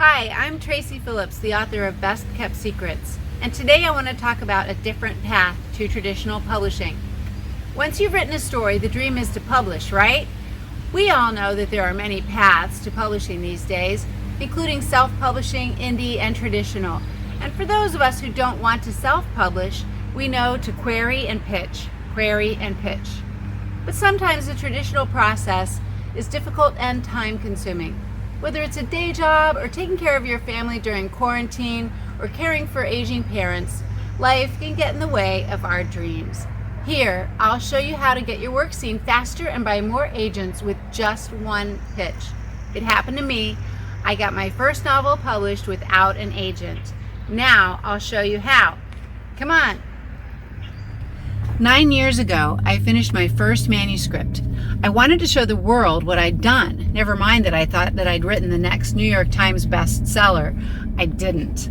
Hi, I'm Tracey Phillips, the author of Best Kept Secrets, and today I want to talk about a different path to traditional publishing. Once you've written a story, the dream is to publish, right? We all know that there are many paths to publishing these days, including self-publishing, indie, and traditional. And for those of us who don't want to self-publish, we know to query and pitch. But sometimes the traditional process is difficult and time-consuming. Whether it's a day job or taking care of your family during quarantine or caring for aging parents, life can get in the way of our dreams. Here, I'll show you how to get your work seen faster and by more agents with just one pitch. It happened to me. I got my first novel published without an agent. Now I'll show you how. Come on. 9 years ago, I finished my first manuscript. I wanted to show the world what I'd done. Never mind that I thought that I'd written the next New York Times bestseller. I didn't.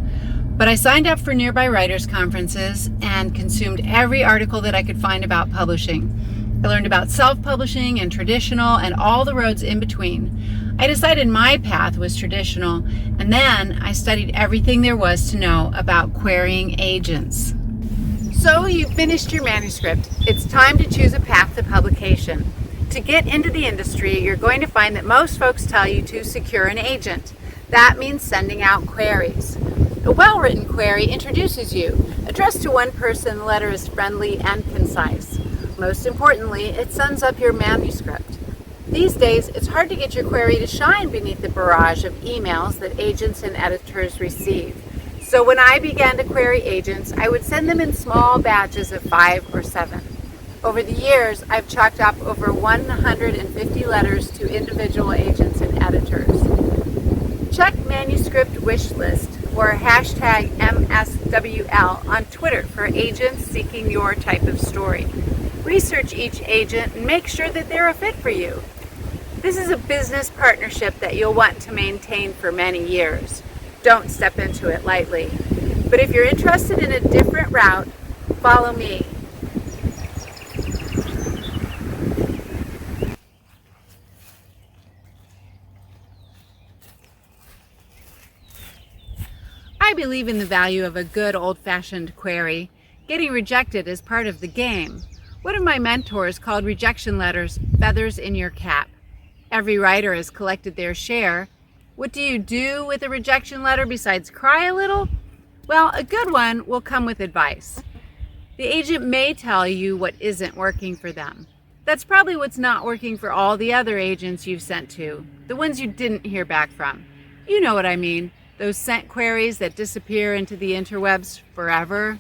But I signed up for nearby writers' conferences and consumed every article that I could find about publishing. I learned about self-publishing and traditional and all the roads in between. I decided my path was traditional, and then I studied everything there was to know about querying agents. So you've finished your manuscript. It's time to choose a path to publication. To get into the industry, you're going to find that most folks tell you to secure an agent. That means sending out queries. A well-written query introduces you. Addressed to one person, the letter is friendly and concise. Most importantly, it sums up your manuscript. These days, it's hard to get your query to shine beneath the barrage of emails that agents and editors receive. So when I began to query agents, I would send them in small batches of 5 or 7. Over the years, I've chalked up over 150 letters to individual agents and editors. Check manuscript wish list or hashtag MSWL on Twitter for agents seeking your type of story. Research each agent and make sure that they're a fit for you. This is a business partnership that you'll want to maintain for many years. Don't step into it lightly. But if you're interested in a different route, follow me. I believe in the value of a good old-fashioned query. Getting rejected is part of the game. One of my mentors called rejection letters feathers in your cap. Every writer has collected their share. What do you do with a rejection letter besides cry a little? Well, a good one will come with advice. The agent may tell you what isn't working for them. That's probably what's not working for all the other agents you've sent to, the ones you didn't hear back from. You know what I mean, those sent queries that disappear into the interwebs forever.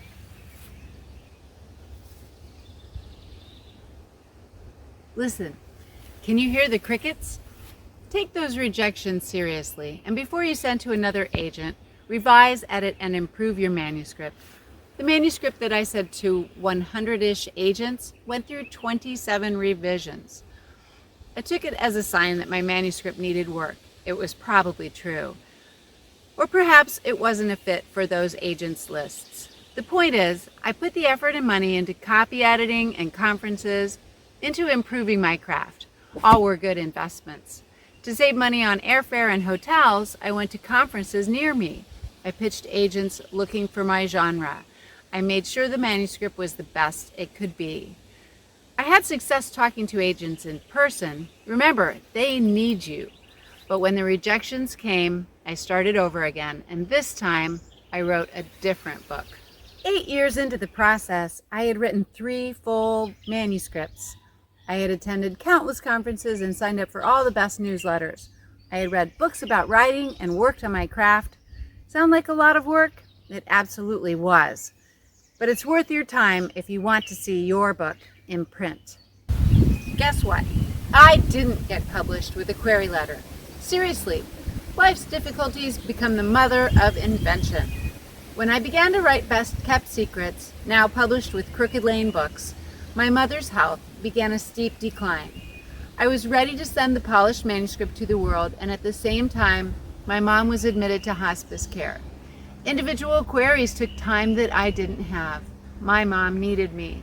Listen, can you hear the crickets? Take those rejections seriously, and before you send to another agent, revise, edit, and improve your manuscript. The manuscript that I sent to 100-ish agents went through 27 revisions. I took it as a sign that my manuscript needed work. It was probably true. Or perhaps it wasn't a fit for those agents' lists. The point is, I put the effort and money into copy editing and conferences, into improving my craft. All were good investments. To save money on airfare and hotels, I went to conferences near me. I pitched agents looking for my genre. I made sure the manuscript was the best it could be. I had success talking to agents in person. Remember, they need you. But when the rejections came, I started over again, and this time I wrote a different book. 8 years into the process, I had written 3 full manuscripts. I had attended countless conferences and signed up for all the best newsletters. I had read books about writing and worked on my craft. Sound like a lot of work? It absolutely was. But it's worth your time if you want to see your book in print. Guess what? I didn't get published with a query letter. Seriously, life's difficulties become the mother of invention. When I began to write Best Kept Secrets, now published with Crooked Lane Books, my mother's health began a steep decline. I was ready to send the polished manuscript to the world, and at the same time, my mom was admitted to hospice care. Individual queries took time that I didn't have. My mom needed me.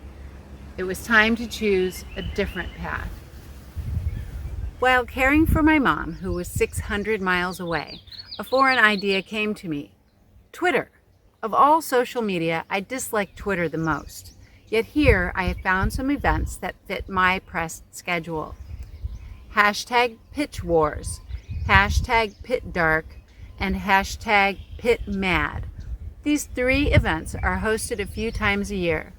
It was time to choose a different path. While caring for my mom, who was 600 miles away, a foreign idea came to me. Twitter. Of all social media, I dislike Twitter the most. Yet here I have found some events that fit my pressed schedule. Hashtag Pitch Wars, hashtag Pit Dark, and hashtag Pit Mad. These 3 events are hosted a few times a year.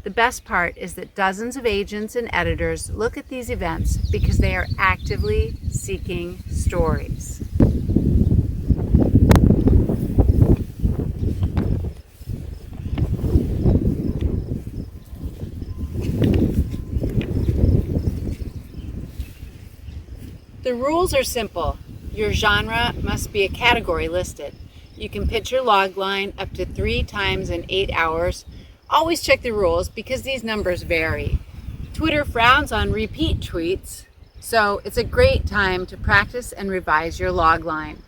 The best part is that dozens of agents and editors look at these events because they are actively seeking stories. The rules are simple. Your genre must be a category listed. You can pitch your log line up to 3 times in 8 hours. Always check the rules because these numbers vary. Twitter frowns on repeat tweets, so it's a great time to practice and revise your log line.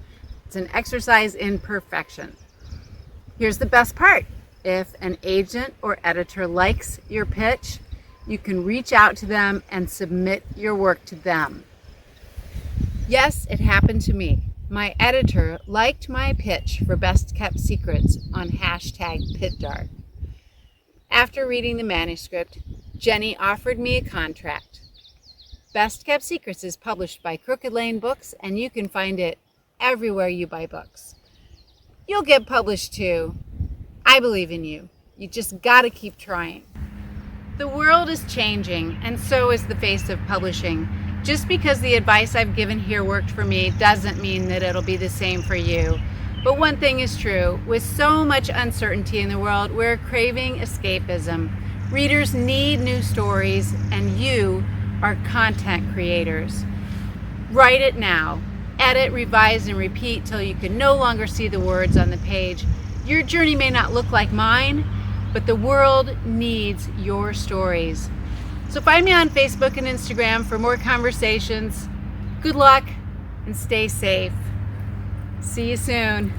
It's an exercise in perfection. Here's the best part. If an agent or editor likes your pitch, you can reach out to them and submit your work to them. Yes, it happened to me. My editor liked my pitch for Best Kept Secrets on hashtag PitDark. After reading the manuscript, Jenny offered me a contract. Best Kept Secrets is published by Crooked Lane Books, and you can find it everywhere you buy books. You'll get published too. I believe in you. You just gotta keep trying. The world is changing, and so is the face of publishing. Just because the advice I've given here worked for me doesn't mean that it'll be the same for you. But one thing is true, with so much uncertainty in the world, we're craving escapism. Readers need new stories, and you are content creators. Write it now. Edit, revise, and repeat till you can no longer see the words on the page. Your journey may not look like mine, but the world needs your stories. So find me on Facebook and Instagram for more conversations. Good luck and stay safe. See you soon.